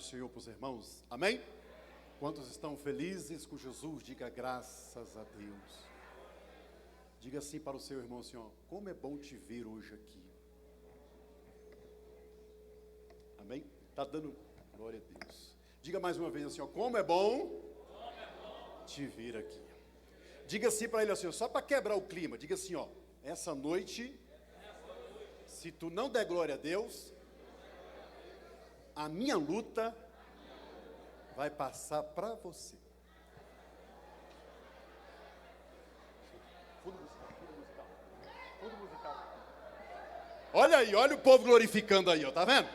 do Senhor para os irmãos, amém? Quantos estão felizes com Jesus, diga graças a Deus. Diga assim para o seu irmão assim, ó, como é bom te ver hoje aqui. Amém? Está dando glória a Deus. Diga mais uma vez assim, ó, como é bom te ver aqui. Diga assim para ele assim, ó, só para quebrar o clima, diga assim, ó, essa noite, se tu não der glória a Deus, a minha luta vai passar para você. Fundo musical. Olha aí, olha o povo glorificando aí, ó, tá vendo?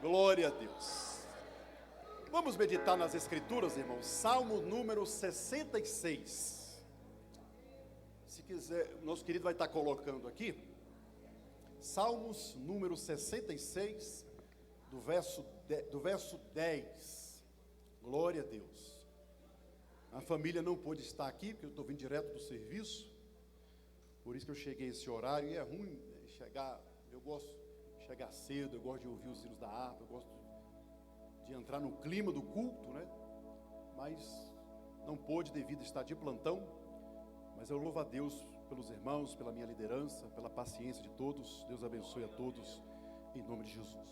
Glória a Deus. Vamos meditar nas escrituras, irmãos. Salmo número 66. Se quiser, nosso querido vai estar colocando aqui. Salmos número 66, do verso 10. Glória a Deus. A família não pôde estar aqui, porque eu estou vindo direto do serviço. Por isso que eu cheguei esse horário, e é ruim chegar, eu gosto de chegar cedo, eu gosto de ouvir os hinos da harpa, eu gosto de entrar no clima do culto, né? Mas não pôde devido a estar de plantão. Mas eu louvo a Deus pelos irmãos, pela minha liderança, pela paciência de todos. Deus abençoe a todos, em nome de Jesus.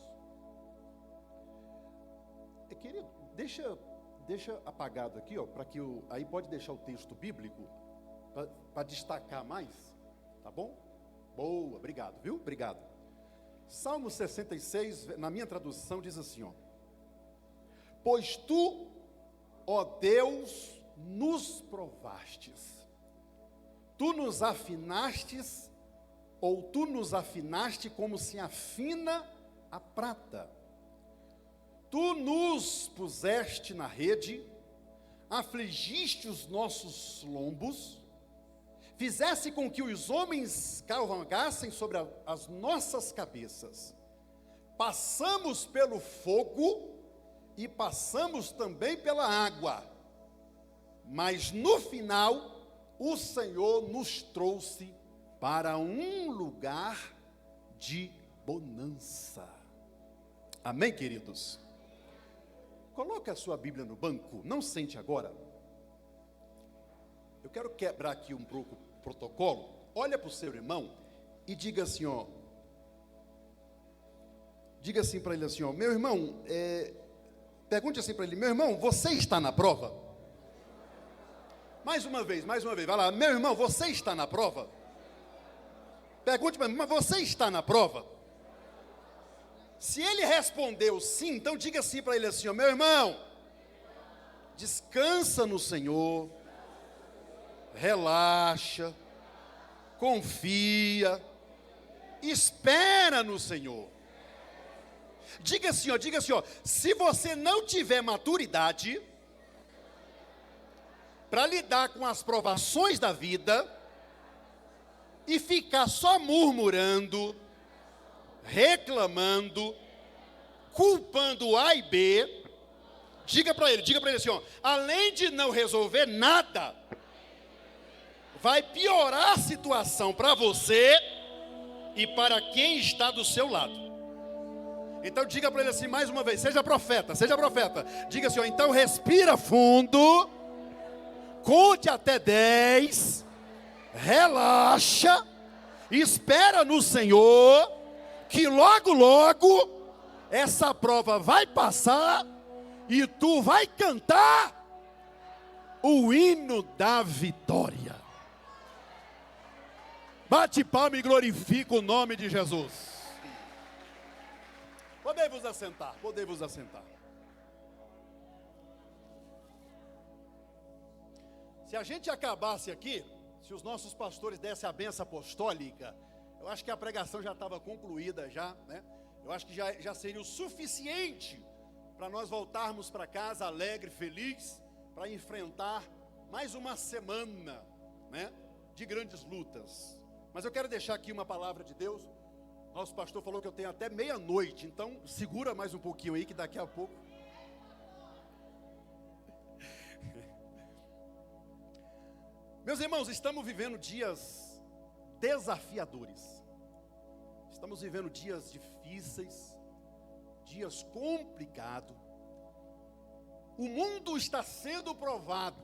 Querido, deixa apagado aqui, ó, para que aí pode deixar o texto bíblico para destacar mais, tá bom? Boa, obrigado, viu? Obrigado. Salmo 66, na minha tradução, diz assim, ó: pois tu, ó Deus, nos provastes, tu nos afinastes, ou tu nos afinaste como se afina a prata. Tu nos puseste na rede, afligiste os nossos lombos, fizeste com que os homens cavalgassem sobre as nossas cabeças. Passamos pelo fogo e passamos também pela água, mas no final o Senhor nos trouxe para um lugar de bonança. Amém, queridos? Coloque a sua Bíblia no banco, não sente agora. Eu quero quebrar aqui um pouco o protocolo. Olha para o seu irmão e diga assim, ó. Diga assim para ele assim, ó, meu irmão, pergunte assim para ele, meu irmão, você está na prova? Mais uma vez, vai lá, meu irmão, você está na prova? Pergunte para ele, mas você está na prova? Se ele respondeu sim, então diga assim para ele assim, ó, meu irmão, descansa no Senhor, relaxa, confia, espera no Senhor. Diga assim, ó, se você não tiver maturidade para lidar com as provações da vida e ficar só murmurando, reclamando, culpando A e B, diga para ele assim, ó, além de não resolver nada, vai piorar a situação para você e para quem está do seu lado. Então diga para ele assim mais uma vez, seja profeta, diga assim, ó, então respira fundo, conte até 10, relaxa, espera no Senhor, que logo essa prova vai passar e tu vai cantar o hino da vitória. Bate palma e glorifica o nome de Jesus. Podemos assentar. Se a gente acabasse aqui, se os nossos pastores dessem a bênção apostólica, eu acho que a pregação já estava concluída já, né? Eu acho que já seria o suficiente para nós voltarmos para casa alegre, feliz, para enfrentar mais uma semana, né, de grandes lutas. Mas eu quero deixar aqui uma palavra de Deus. Nosso pastor falou que eu tenho até meia-noite, então segura mais um pouquinho aí que daqui a pouco. Meus irmãos, estamos vivendo dias desafiadores. Estamos vivendo dias difíceis, dias complicados. O mundo está sendo provado.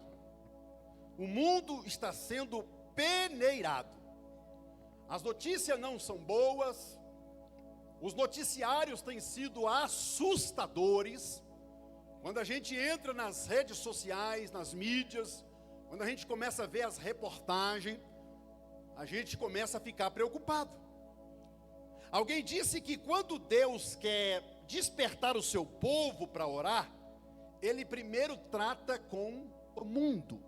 O mundo está sendo peneirado. As notícias não são boas. Os noticiários têm sido assustadores. Quando a gente entra nas redes sociais, nas mídias, quando a gente começa a ver as reportagens, a gente começa a ficar preocupado. Alguém disse que quando Deus quer despertar o seu povo para orar, Ele primeiro trata com o mundo.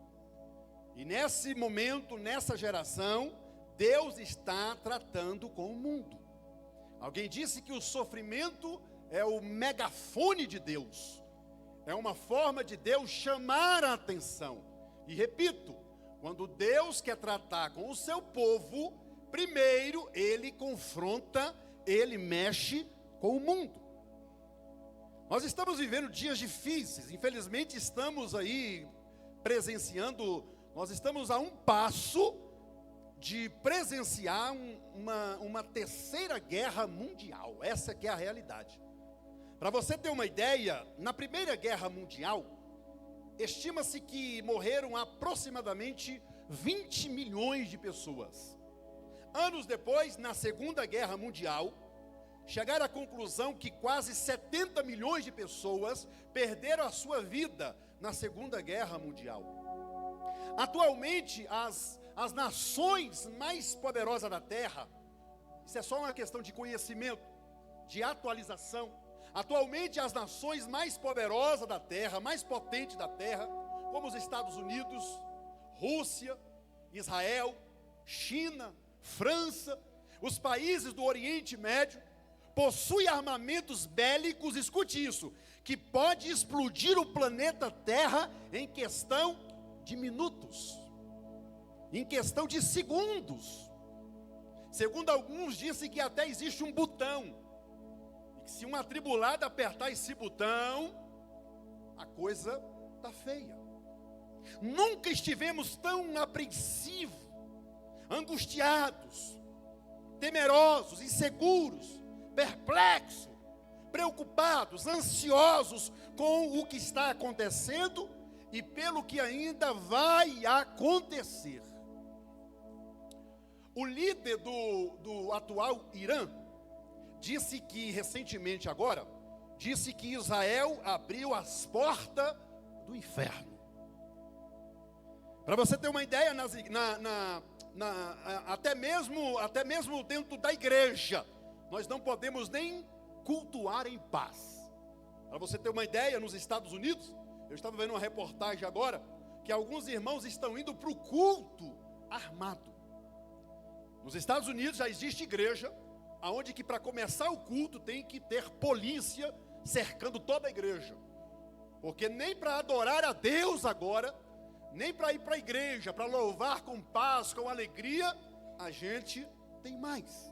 E nesse momento, nessa geração, Deus está tratando com o mundo. Alguém disse que o sofrimento é o megafone de Deus. É uma forma de Deus chamar a atenção. E repito, quando Deus quer tratar com o seu povo, primeiro Ele confronta, Ele mexe com o mundo. Nós estamos vivendo dias difíceis, infelizmente estamos aí presenciando, nós estamos a um passo de presenciar uma terceira guerra mundial. Essa que é a realidade. Para você ter uma ideia, na Primeira Guerra Mundial, estima-se que morreram aproximadamente 20 milhões de pessoas. Anos depois, na Segunda Guerra Mundial, chegaram à conclusão que quase 70 milhões de pessoas perderam a sua vida na Segunda Guerra Mundial. Atualmente, as nações mais poderosas da Terra, isso é só uma questão de conhecimento, de atualização. Atualmente, as nações mais poderosas da Terra, mais potentes da Terra, como os Estados Unidos, Rússia, Israel, China, França, os países do Oriente Médio, possuem armamentos bélicos, escute isso, que pode explodir o planeta Terra em questão de minutos, em questão de segundos. Segundo alguns, dizem que até existe um botão, e que se uma atribulada apertar esse botão, a coisa está feia. Nunca estivemos tão apreensivos, angustiados, temerosos, inseguros, perplexos, preocupados, ansiosos com o que está acontecendo e pelo que ainda vai acontecer. O líder do atual Irã disse que recentemente agora, disse que Israel abriu as portas do inferno. Para você ter uma ideia, até mesmo dentro da igreja, nós não podemos nem cultuar em paz. Para você ter uma ideia, nos Estados Unidos, eu estava vendo uma reportagem agora, que alguns irmãos estão indo para o culto armado. Nos Estados Unidos já existe igreja, onde que para começar o culto tem que ter polícia cercando toda a igreja. Porque nem para adorar a Deus agora, nem para ir para a igreja, para louvar com paz, com alegria, a gente tem mais.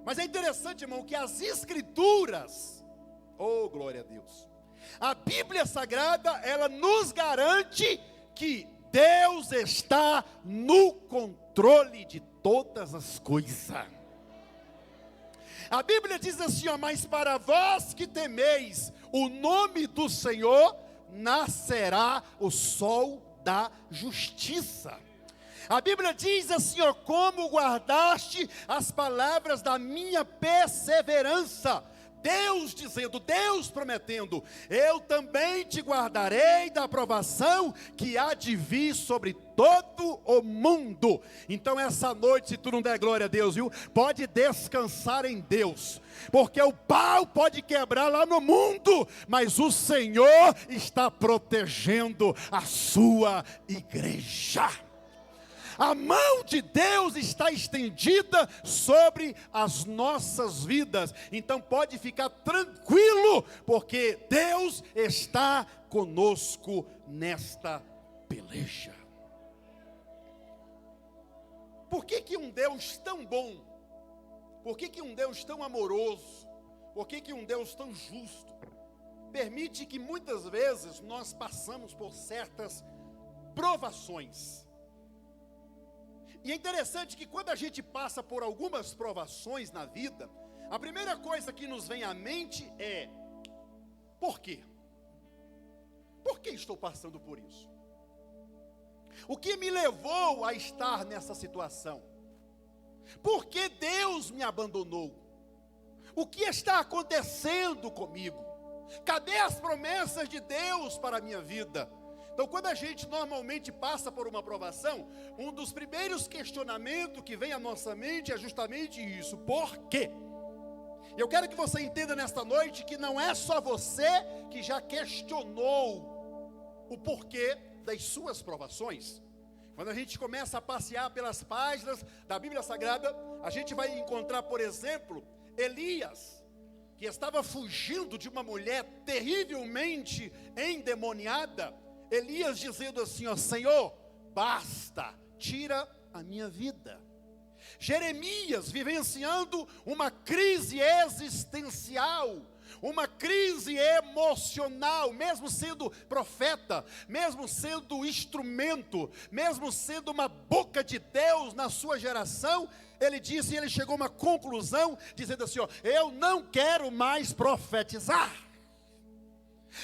Mas é interessante, irmão, que as escrituras, oh glória a Deus, a Bíblia Sagrada, ela nos garante que Deus está no controle de todas as coisas. A Bíblia diz assim, ó, mas para vós que temeis o nome do Senhor, nascerá o sol da justiça. A Bíblia diz assim, ó, como guardaste as palavras da minha perseverança. Deus dizendo, Deus prometendo, eu também te guardarei da provação que há de vir sobre todo o mundo. Então essa noite, se tu não der glória a Deus, viu, pode descansar em Deus, porque o pau pode quebrar lá no mundo, mas o Senhor está protegendo a sua igreja. A mão de Deus está estendida sobre as nossas vidas. Então pode ficar tranquilo, porque Deus está conosco nesta peleja. Por que um Deus tão bom? Por que um Deus tão amoroso? Por que um Deus tão justo permite que muitas vezes nós passamos por certas provações? E é interessante que quando a gente passa por algumas provações na vida, a primeira coisa que nos vem à mente é Por quê? Por que estou passando por isso? O que me levou a estar nessa situação? Por que Deus me abandonou? O que está acontecendo comigo? Cadê as promessas de Deus para a minha vida? Então, quando a gente normalmente passa por uma provação, um dos primeiros questionamentos que vem à nossa mente é justamente isso: por quê? Eu quero que você entenda nesta noite que não é só você que já questionou o porquê das suas provações. Quando a gente começa a passear pelas páginas da Bíblia Sagrada, a gente vai encontrar, por exemplo, Elias, que estava fugindo de uma mulher terrivelmente endemoniada. Elias dizendo assim, ó: Senhor, basta, tira a minha vida. Jeremias vivenciando uma crise existencial, uma crise emocional, mesmo sendo profeta, mesmo sendo instrumento, mesmo sendo uma boca de Deus na sua geração, ele disse, e ele chegou a uma conclusão, dizendo assim, ó: eu não quero mais profetizar.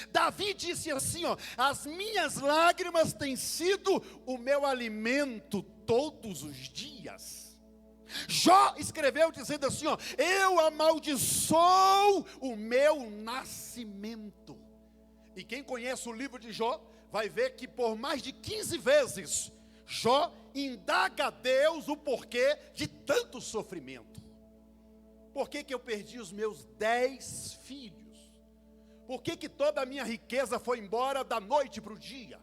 Davi disse assim, ó: as minhas lágrimas têm sido o meu alimento todos os dias. Jó escreveu dizendo assim, ó: eu amaldiçoo o meu nascimento. E quem conhece o livro de Jó vai ver que por mais de 15 vezes Jó indaga a Deus o porquê de tanto sofrimento. Por que que eu perdi os meus 10 filhos? Por que que toda a minha riqueza foi embora da noite para o dia?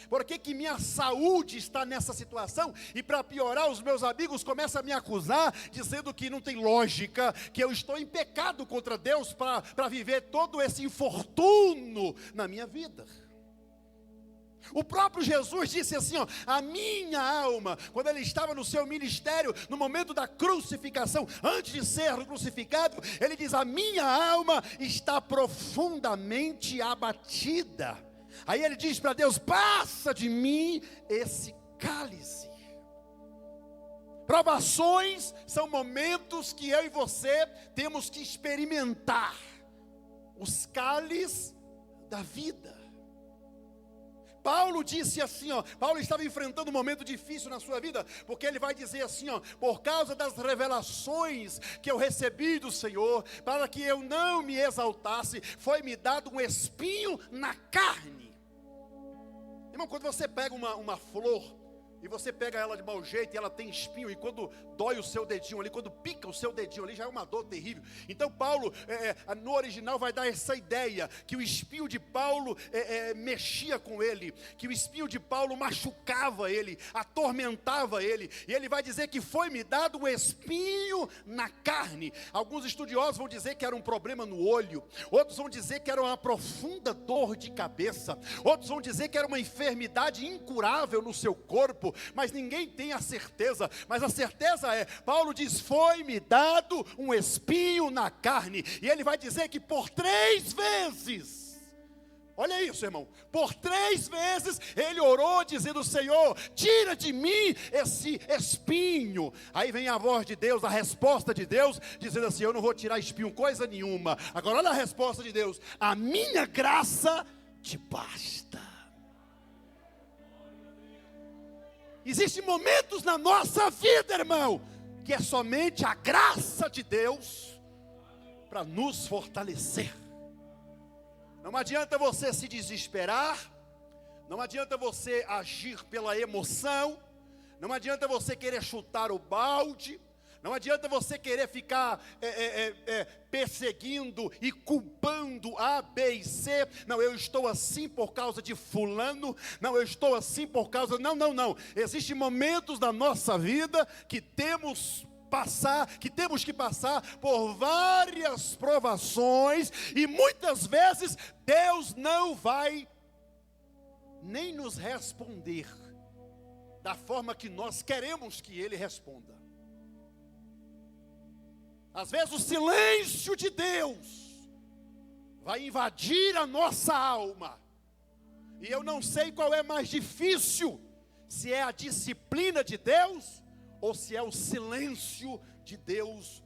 Por que que minha saúde está nessa situação? E para piorar, os meus amigos começam a me acusar, dizendo que não tem lógica, que eu estou em pecado contra Deus para viver todo esse infortúnio na minha vida. O próprio Jesus disse assim, ó: a minha alma, quando ele estava no seu ministério, no momento da crucificação, antes de ser crucificado, ele diz: a minha alma está profundamente abatida. Aí ele diz para Deus: passa de mim esse cálice. Provações são momentos que eu e você temos que experimentar os cálices da vida. Paulo disse assim, ó, Paulo estava enfrentando um momento difícil na sua vida, porque ele vai dizer assim, ó: por causa das revelações que eu recebi do Senhor, para que eu não me exaltasse, foi-me dado um espinho na carne. Irmão, quando você pega uma flor, e você pega ela de mau jeito, e ela tem espinho, e quando dói o seu dedinho ali, quando pica o seu dedinho ali, já é uma dor terrível. Então Paulo, no original vai dar essa ideia, que o espinho de Paulo mexia com ele, que o espinho de Paulo machucava ele, atormentava ele, e ele vai dizer que foi-me dado um espinho na carne. Alguns estudiosos vão dizer que era um problema no olho, outros vão dizer que era uma profunda dor de cabeça, outros vão dizer que era uma enfermidade incurável no seu corpo, mas ninguém tem a certeza. Mas a certeza é, Paulo diz: foi-me dado um espinho na carne. E ele vai dizer que por 3 vezes, olha isso, irmão, por 3 vezes ele orou dizendo: Senhor, tira de mim esse espinho. Aí vem a voz de Deus, a resposta de Deus, dizendo assim: eu não vou tirar espinho coisa nenhuma. Agora olha a resposta de Deus: a minha graça te basta. Existem momentos na nossa vida, irmão, que é somente a graça de Deus para nos fortalecer. Não adianta você se desesperar, não adianta você agir pela emoção, não adianta você querer chutar o balde, não adianta você querer ficar perseguindo e culpando A, B e C. Não, eu estou assim por causa de fulano. Não, eu estou assim por causa... Não. Existem momentos da nossa vida que temos que passar por várias provações. E muitas vezes Deus não vai nem nos responder da forma que nós queremos que Ele responda. Às vezes o silêncio de Deus vai invadir a nossa alma. E eu não sei qual é mais difícil, se é a disciplina de Deus ou se é o silêncio de Deus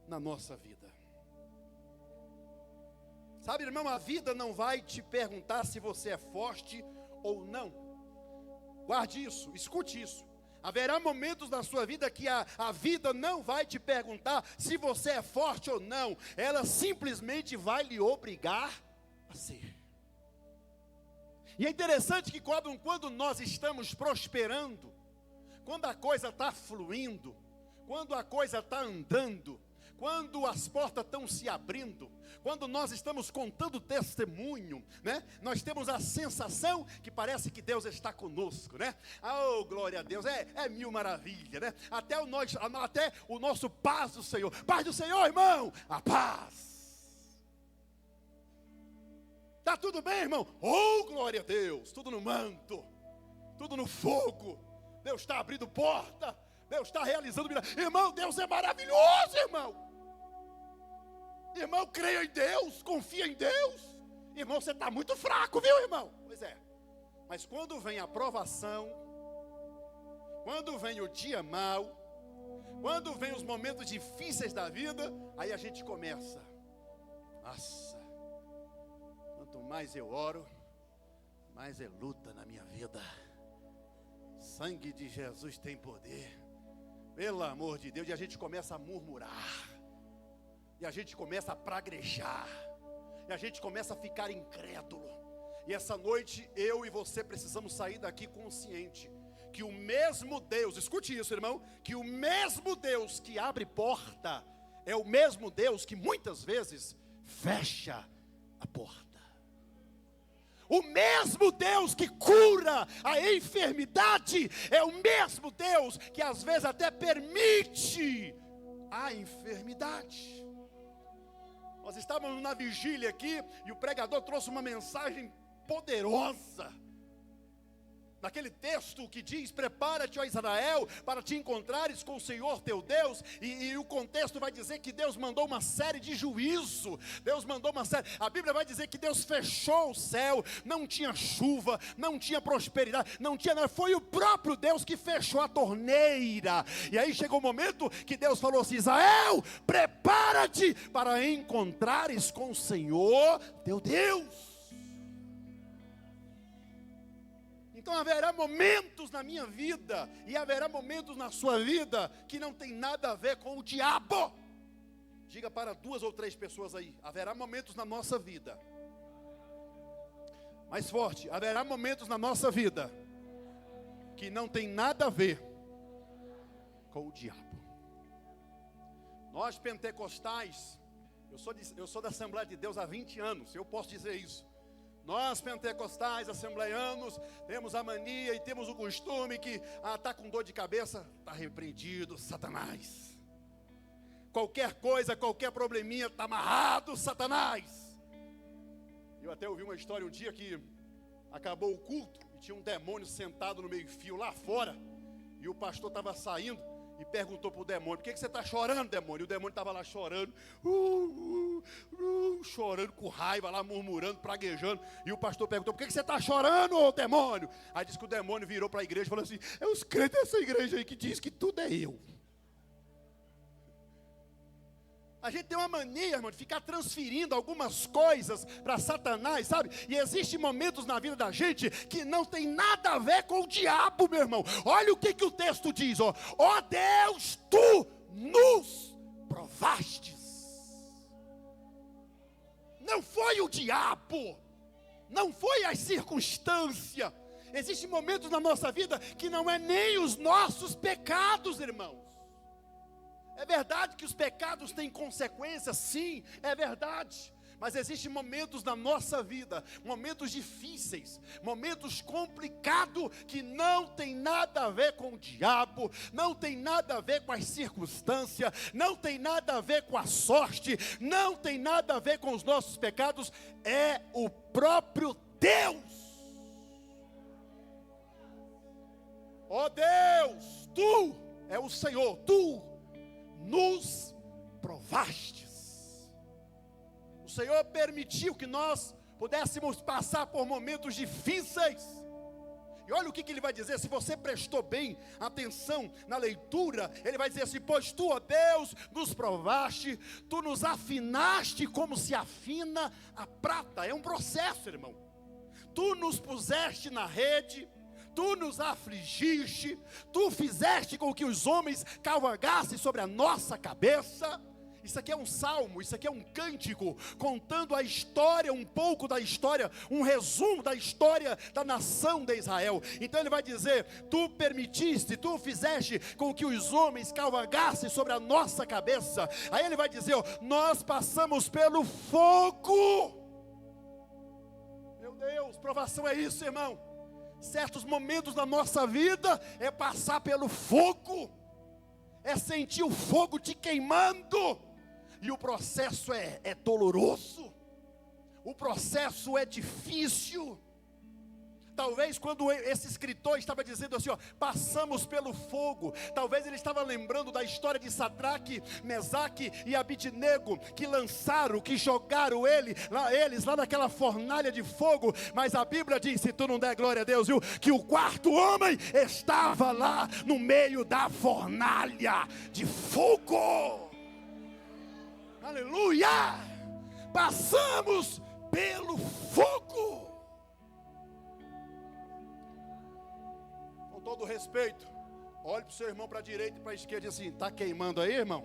na nossa vida. Sabe, irmão, a vida não vai te perguntar se você é forte ou não. Guarde isso, escute isso. Haverá momentos na sua vida que a vida não vai te perguntar se você é forte ou não. Ela simplesmente vai lhe obrigar a ser. E é interessante que quando nós estamos prosperando, quando a coisa está fluindo, quando a coisa está andando, quando as portas estão se abrindo, quando nós estamos contando testemunho, né? Nós temos a sensação que parece que Deus está conosco, né? Oh, glória a Deus, é mil maravilha, né? Até o nosso paz do Senhor, irmão, a paz. Tá tudo bem, irmão? Oh, glória a Deus, tudo no manto, tudo no fogo. Deus está abrindo porta, Deus está realizando milagre. Irmão, Deus é maravilhoso, irmão. Irmão, creia em Deus, confia em Deus. Irmão, você está muito fraco, viu, irmão? Pois é. Mas quando vem a provação, quando vem o dia mau, quando vem os momentos difíceis da vida, aí a gente começa. Nossa, quanto mais eu oro, mais é luta na minha vida. Sangue de Jesus tem poder. Pelo amor de Deus, e a gente começa a murmurar. E a gente começa a praguejar. E a gente começa a ficar incrédulo. E essa noite, eu e você precisamos sair daqui consciente que o mesmo Deus, escute isso, irmão, que o mesmo Deus que abre porta, é o mesmo Deus que muitas vezes fecha a porta. O mesmo Deus que cura a enfermidade, é o mesmo Deus que às vezes até permite a enfermidade. Nós estávamos na vigília aqui e o pregador trouxe uma mensagem poderosa. Naquele texto que diz: prepara-te, ó Israel, para te encontrares com o Senhor teu Deus. E o contexto vai dizer que Deus mandou uma série de juízo. Deus mandou uma série. A Bíblia vai dizer que Deus fechou o céu. Não tinha chuva, não tinha prosperidade, não tinha nada. Foi o próprio Deus que fechou a torneira. E aí chegou o momento que Deus falou assim: Israel, prepara-te para encontrares com o Senhor teu Deus. Então haverá momentos na minha vida, e haverá momentos na sua vida, que não tem nada a ver com o diabo. Diga para 2 ou 3 pessoas aí: haverá momentos na nossa vida. Mais forte: haverá momentos na nossa vida, que não tem nada a ver com o diabo. Nós pentecostais, eu sou da Assembleia de Deus há 20 anos, eu posso dizer isso. Nós pentecostais, assembleianos, temos a mania e temos o costume que está com dor de cabeça, está repreendido, Satanás. Qualquer coisa, qualquer probleminha, está amarrado, Satanás. Eu até ouvi uma história um dia que acabou o culto e tinha um demônio sentado no meio-fio lá fora. E o pastor estava saindo e perguntou para o demônio: por que você está chorando, demônio? E o demônio estava lá chorando, chorando com raiva, lá murmurando, praguejando. E o pastor perguntou: por que você está chorando, ô demônio? Aí disse que o demônio virou para a igreja e falou assim: é os crentes dessa igreja aí que diz que tudo é eu. A gente tem uma mania, irmão, de ficar transferindo algumas coisas para Satanás, sabe? E existem momentos na vida da gente que não tem nada a ver com o diabo, meu irmão. Olha o que o texto diz, ó. Ó Deus, tu nos provastes. Não foi o diabo, não foi a circunstância. Existem momentos na nossa vida que não é nem os nossos pecados, irmãos. É verdade que os pecados têm consequências, sim, é verdade. Mas existem momentos na nossa vida, momentos difíceis, momentos complicados, que não tem nada a ver com o diabo, não tem nada a ver com as circunstâncias, não tem nada a ver com a sorte, não tem nada a ver com os nossos pecados, é o próprio Deus. Ó Deus, tu é o Senhor, tu nos provastes. O Senhor permitiu que nós pudéssemos passar por momentos difíceis. E olha o que ele vai dizer, se você prestou bem atenção na leitura, ele vai dizer assim: pois tu, ó Deus, nos provaste, tu nos afinaste como se afina a prata. É um processo, irmão. Tu nos puseste na rede, tu nos afligiste, tu fizeste com que os homens cavalgassem sobre a nossa cabeça. Isso aqui é um salmo, isso aqui é um cântico, contando a história, um pouco da história, um resumo da história da nação de Israel. Então ele vai dizer: tu permitiste, tu fizeste com que os homens cavalgassem sobre a nossa cabeça. Aí ele vai dizer: ó, nós passamos pelo fogo. Meu Deus, provação é isso, irmão. Certos momentos da nossa vida é passar pelo fogo, é sentir o fogo te queimando. E o processo é doloroso, o processo é difícil. Talvez quando esse escritor estava dizendo assim, ó, passamos pelo fogo, talvez ele estava lembrando da história de Sadraque, Mesaque e Abidnego, que lançaram, que jogaram eles lá naquela fornalha de fogo. Mas a Bíblia diz, se tu não der glória a Deus, viu, que o quarto homem estava lá no meio da fornalha de fogo. Aleluia! Passamos pelo fogo. Com todo respeito, olhe para o seu irmão para a direita e para a esquerda e diz assim: está queimando aí, irmão?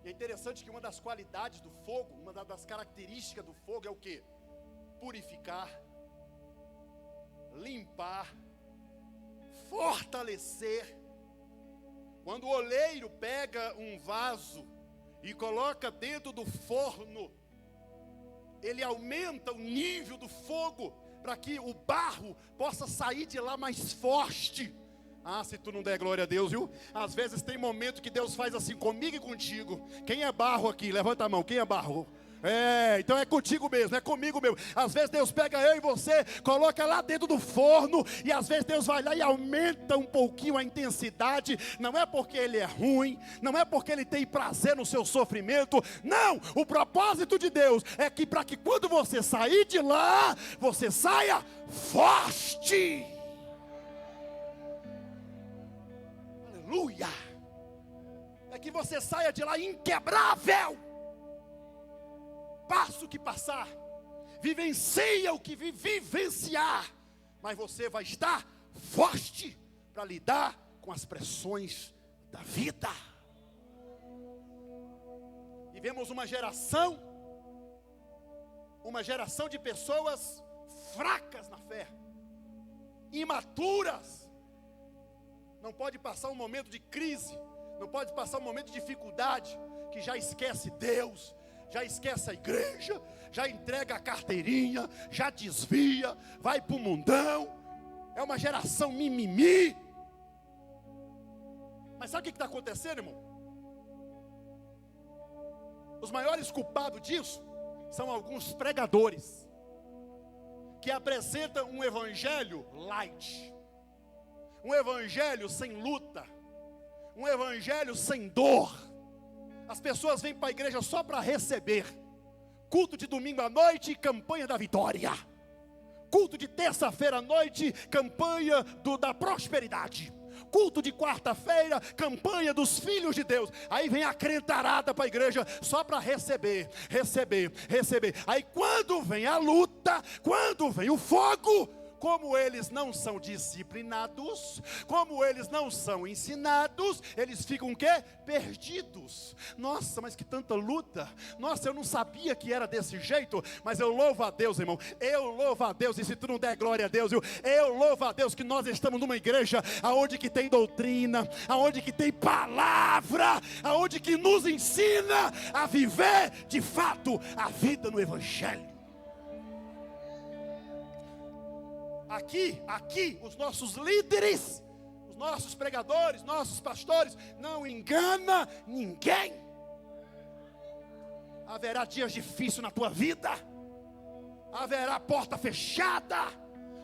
E é interessante que uma das qualidades do fogo, uma das características do fogo é o quê? Purificar, limpar, fortalecer. Quando o oleiro pega um vaso e coloca dentro do forno, ele aumenta o nível do fogo para que o barro possa sair de lá mais forte. Ah, se tu não der glória a Deus, viu? Às vezes tem momento que Deus faz assim comigo e contigo. Quem é barro aqui? Levanta a mão, quem é barro? Então é contigo mesmo, é comigo mesmo. Às vezes Deus pega eu e você, coloca lá dentro do forno, e às vezes Deus vai lá e aumenta um pouquinho a intensidade. Não é porque Ele é ruim, não é porque Ele tem prazer no seu sofrimento. Não, o propósito de Deus é que para que quando você sair de lá, você saia forte. Aleluia. É que você saia de lá inquebrável. Passa o que passar, vivencia o que vivenciar, mas você vai estar forte para lidar com as pressões da vida. Vivemos uma geração de pessoas fracas na fé, imaturas. Não pode passar um momento de crise, não pode passar um momento de dificuldade, que já esquece Deus, já esquece a igreja, já entrega a carteirinha, já desvia, vai para o mundão. É uma geração mimimi. Mas sabe o que está acontecendo, irmão? Os maiores culpados disso são alguns pregadores que apresentam um evangelho light, um evangelho sem luta, um evangelho sem dor. As pessoas vêm para a igreja só para receber. Culto de domingo à noite, campanha da vitória. Culto de terça-feira à noite, campanha da prosperidade. Culto de quarta-feira, campanha dos filhos de Deus. Aí vem a crentarada para a igreja só para receber. Aí quando vem a luta, quando vem o fogo, como eles não são disciplinados, como eles não são ensinados, eles ficam o quê? Perdidos. Nossa, mas que tanta luta. Nossa, eu não sabia que era desse jeito. Mas eu louvo a Deus, irmão. Eu louvo a Deus. E se tu não der glória a Deus, eu louvo a Deus que nós estamos numa igreja aonde que tem doutrina, aonde que tem palavra, aonde que nos ensina a viver de fato a vida no evangelho. Aqui, os nossos líderes, os nossos pregadores, nossos pastores, não engana ninguém. Haverá dias difíceis na tua vida, haverá porta fechada,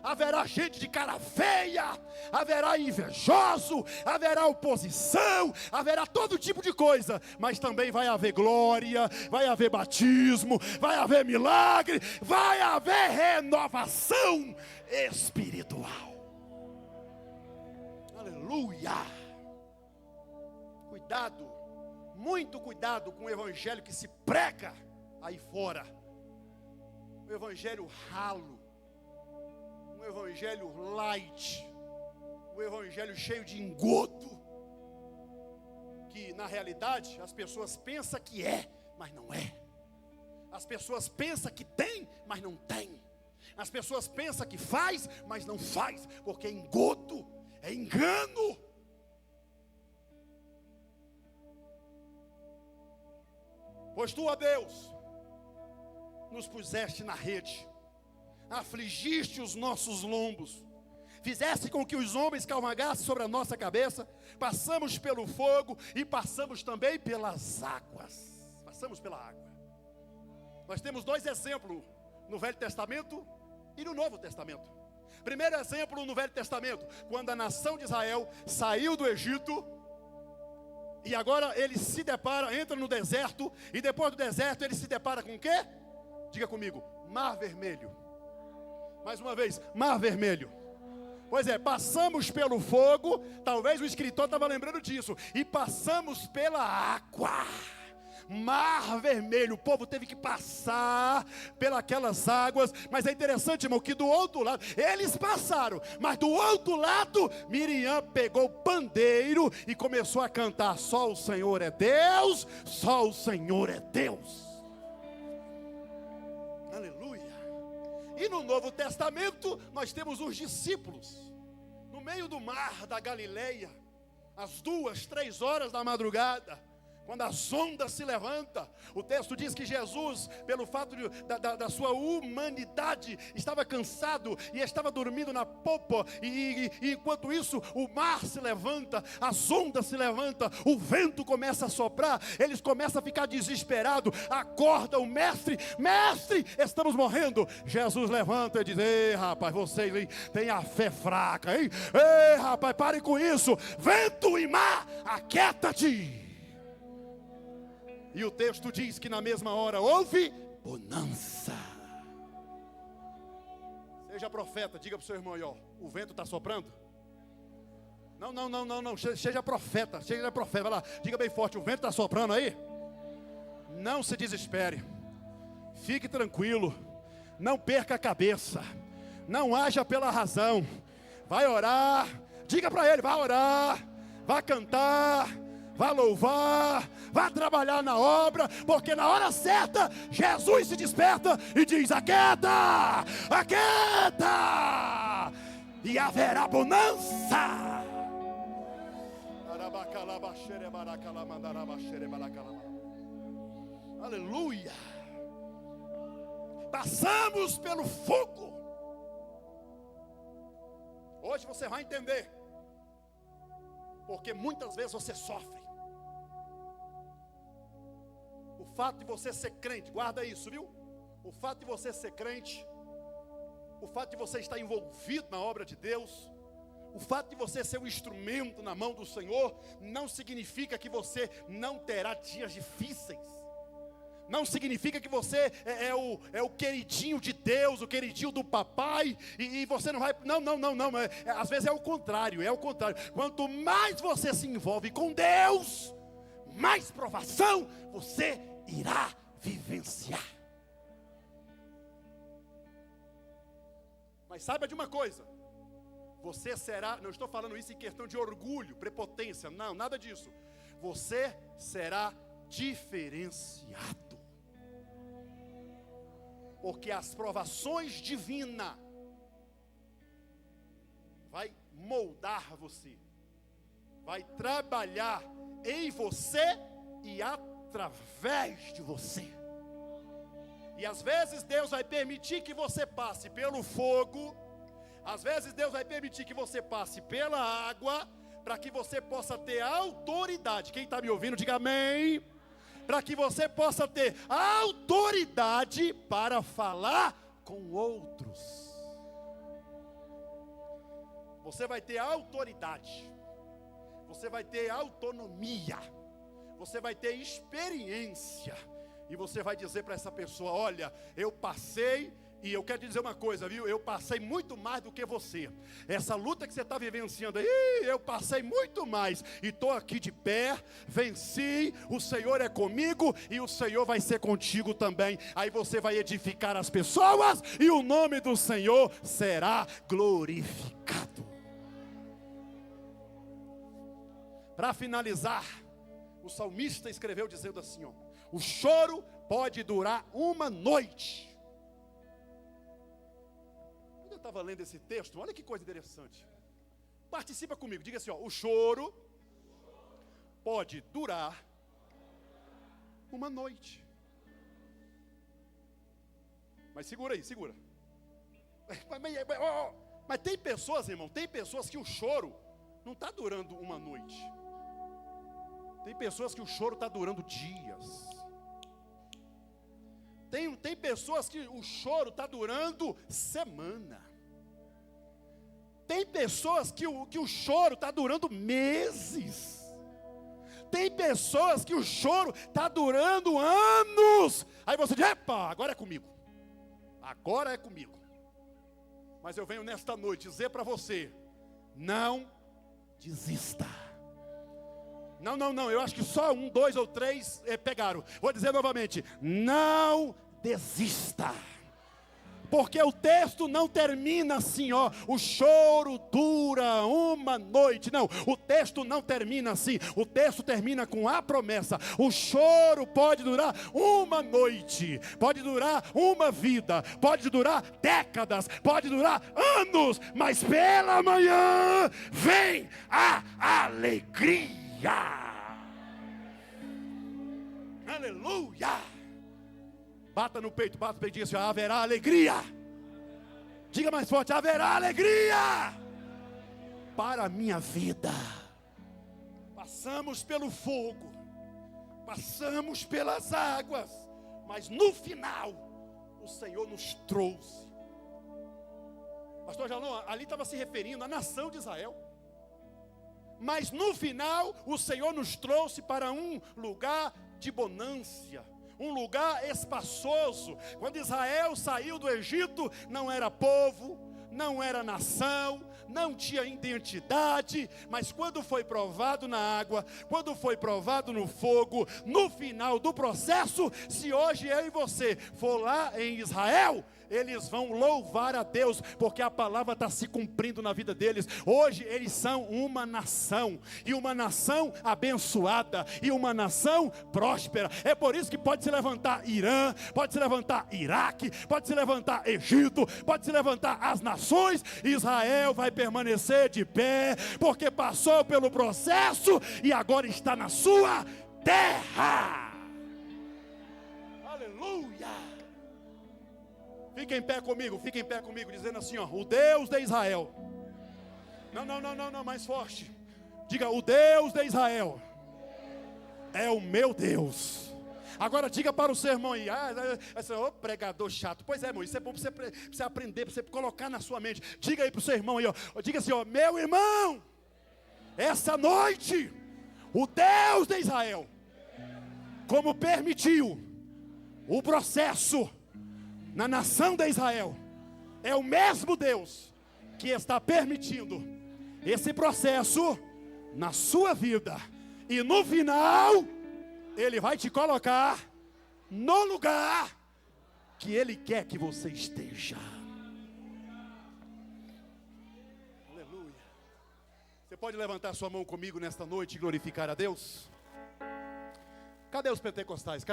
haverá gente de cara feia, haverá invejoso, haverá oposição, haverá todo tipo de coisa, mas também vai haver glória, vai haver batismo, vai haver milagre, vai haver renovação espiritual. Aleluia! Cuidado, muito cuidado com o evangelho que se prega aí fora. Um evangelho ralo, um evangelho light, um evangelho cheio de engodo, que na realidade as pessoas pensam que é, mas não é. As pessoas pensam que tem, mas não tem. As pessoas pensam que faz, mas não faz, porque é engodo, é engano. Pois tu, ó Deus, nos puseste na rede, afligiste os nossos lombos, fizeste com que os homens cavalgassem sobre a nossa cabeça, passamos pelo fogo e passamos também pelas águas. Passamos pela água. Nós temos dois exemplos no Velho Testamento e no Novo Testamento. Primeiro exemplo no Velho Testamento, quando a nação de Israel saiu do Egito, e agora ele se depara, entra no deserto, e depois do deserto ele se depara com o quê? Diga comigo, Mar Vermelho. Mais uma vez, Mar Vermelho. Pois é, passamos pelo fogo, talvez o escritor estava lembrando disso, e passamos pela água. Mar Vermelho, o povo teve que passar pelas águas, mas é interessante, irmão, que do outro lado, eles passaram, mas do outro lado, Miriam pegou o pandeiro e começou a cantar: só o Senhor é Deus, só o Senhor é Deus. Aleluia. E no Novo Testamento, nós temos os discípulos, no meio do mar da Galileia, às 2, 3 horas da madrugada, quando as ondas se levantam, o texto diz que Jesus, pelo fato da sua humanidade, estava cansado e estava dormindo na popa, e enquanto isso o mar se levanta, as ondas se levantam, o vento começa a soprar, eles começam a ficar desesperados, acordam o mestre: mestre, estamos morrendo. Jesus levanta e diz: ei rapaz, vocês têm a fé fraca, hein? Ei rapaz, pare com isso, vento e mar, aquieta-te. E o texto diz que na mesma hora houve bonança. Seja profeta, diga para o seu irmão aí, ó, o vento está soprando? Não, seja profeta, vai lá, diga bem forte: o vento está soprando aí? Não se desespere, fique tranquilo, não perca a cabeça, não haja pela razão, vai orar, diga para ele: vai orar, vai cantar, vai louvar, vai trabalhar na obra, porque na hora certa, Jesus se desperta e diz: aquieta, aquieta, e haverá bonança. Aleluia. Passamos pelo fogo. Hoje você vai entender, porque muitas vezes você sofre. O fato de você ser crente, guarda isso, viu? O fato de você ser crente, o fato de você estar envolvido na obra de Deus, o fato de você ser um instrumento na mão do Senhor, não significa que você não terá dias difíceis. Não significa que você é o queridinho de Deus, o queridinho do papai, e você não vai... Não. Às vezes é o contrário, Quanto mais você se envolve com Deus, mais provação você irá vivenciar. Mas saiba de uma coisa: você será, não estou falando isso em questão de orgulho, prepotência, não, nada disso. Você será diferenciado, porque as provações divinas vai moldar você, vai trabalhar em você e através de você. E às vezes Deus vai permitir que você passe pelo fogo, às vezes Deus vai permitir que você passe pela água, para que você possa ter autoridade. Quem está me ouvindo, diga amém. Para que você possa ter autoridade para falar com outros. Você vai ter autoridade. Você vai ter autonomia. Você vai ter experiência. E você vai dizer para essa pessoa: olha, eu passei, e eu quero te dizer uma coisa, viu? Eu passei muito mais do que você. Essa luta que você está vivenciando aí, eu passei muito mais. E estou aqui de pé, venci, o Senhor é comigo e o Senhor vai ser contigo também. Aí você vai edificar as pessoas e o nome do Senhor será glorificado. Para finalizar, o salmista escreveu dizendo assim, ó: o choro pode durar uma noite. Quando eu estava lendo esse texto, olha que coisa interessante. Participa comigo, diga assim, ó: o choro pode durar uma noite. Mas segura aí, segura. Mas tem pessoas, irmão, tem pessoas que o choro não está durando uma noite. Tem pessoas que o choro está durando dias. Tem pessoas que o choro está durando semana. Tem pessoas que o choro está durando meses. Tem pessoas que o choro está durando anos. Aí você diz: epa, agora é comigo. Agora é comigo. Mas eu venho nesta noite dizer para você: não desista. Não, eu acho que só 1, 2 ou 3 pegaram. Vou dizer novamente: não desista. Porque o texto não termina assim, ó: o choro dura uma noite. Não, o texto não termina assim. O texto termina com a promessa: o choro pode durar uma noite, pode durar uma vida, pode durar décadas, pode durar anos, mas pela manhã vem a alegria. Aleluia. Bata no peito e diga assim: haverá alegria. Diga mais forte: haverá alegria para a minha vida. Passamos pelo fogo, passamos pelas águas, mas no final o Senhor nos trouxe. Pastor Jalão, ali estava se referindo à nação de Israel. Mas no final o Senhor nos trouxe para um lugar de bonância, um lugar espaçoso. Quando Israel saiu do Egito, não era povo, não era nação, não tinha identidade, mas quando foi provado na água, quando foi provado no fogo, no final do processo, se hoje eu e você for lá em Israel, eles vão louvar a Deus, porque a palavra está se cumprindo na vida deles. Hoje eles são uma nação, e uma nação abençoada, e uma nação próspera. É por isso que pode se levantar Irã, pode se levantar Iraque, pode se levantar Egito, pode se levantar as nações. Israel vai permanecer de pé, porque passou pelo processo e agora está na sua terra. Aleluia. Fica em pé comigo, dizendo assim, ó: o Deus de Israel. Não, mais forte. Diga: o Deus de Israel é o meu Deus. Agora diga para o seu irmão aí: ô pregador chato. Pois é, irmão, isso é bom para você aprender, para você colocar na sua mente. Diga aí para o seu irmão aí, ó. Diga assim, ó: meu irmão, essa noite, o Deus de Israel, como permitiu o processo na nação de Israel, é o mesmo Deus que está permitindo esse processo na sua vida. E no final, Ele vai te colocar no lugar que Ele quer que você esteja. Aleluia. Você pode levantar sua mão comigo nesta noite e glorificar a Deus? Cadê os pentecostais?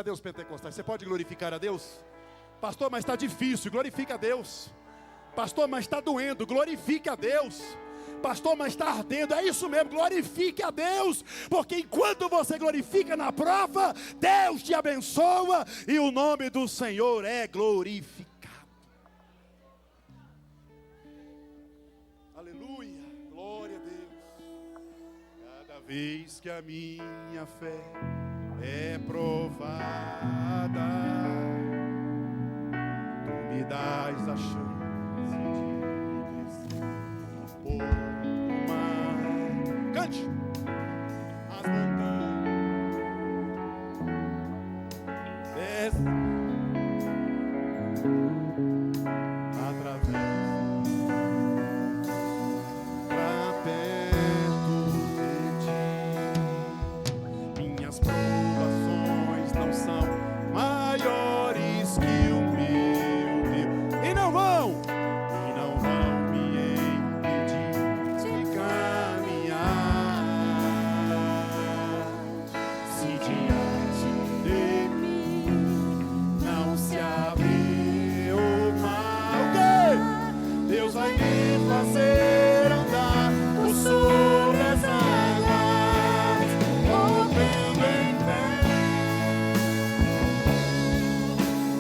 Você pode glorificar a Deus? Pastor, mas está difícil. Glorifica a Deus. Pastor, mas está doendo. Glorifique a Deus. Pastor, mas está ardendo. É isso mesmo, glorifique a Deus. Porque enquanto você glorifica na prova, Deus te abençoa e o nome do Senhor é glorificado. Aleluia, glória a Deus. Cada vez que a minha fé é provada, Tu me dás a chance de crescer. através pra perto de ti. Minhas provações não são maiores que o meu Deus, e não vão me impedir de caminhar. Se diante de mim não se abrir o mar, o quê? Deus vai me fazer andar por sobre as águas, rompendo em fé.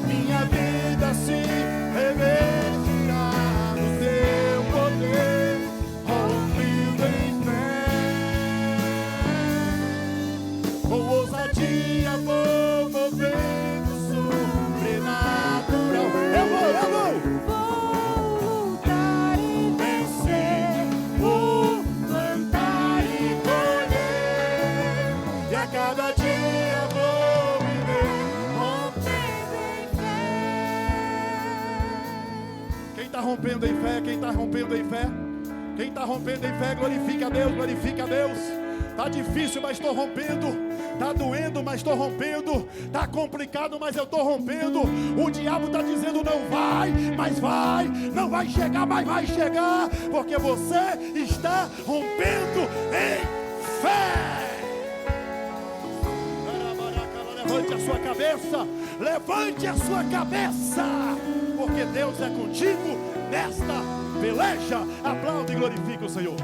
Minha vida se revestirá no teu poder, rompendo em fé. Com ousadia vou movendo sobrenatural. Eu vou Voltar e vencer, vou plantar e colher, e a cada dia vou viver rompendo em fé. Quem está rompendo em fé? Quem está rompendo em fé? Quem está rompendo em fé, glorifica a Deus, glorifica a Deus. Está difícil, mas estou rompendo. Está doendo, mas estou rompendo. Está complicado, mas eu estou rompendo. O diabo está dizendo não vai, mas vai. Não vai chegar, mas vai chegar. Porque você está rompendo em fé. Levante a sua cabeça. Levante a sua cabeça. Porque Deus é contigo nesta peleja. Aplaude e glorifique o Senhor.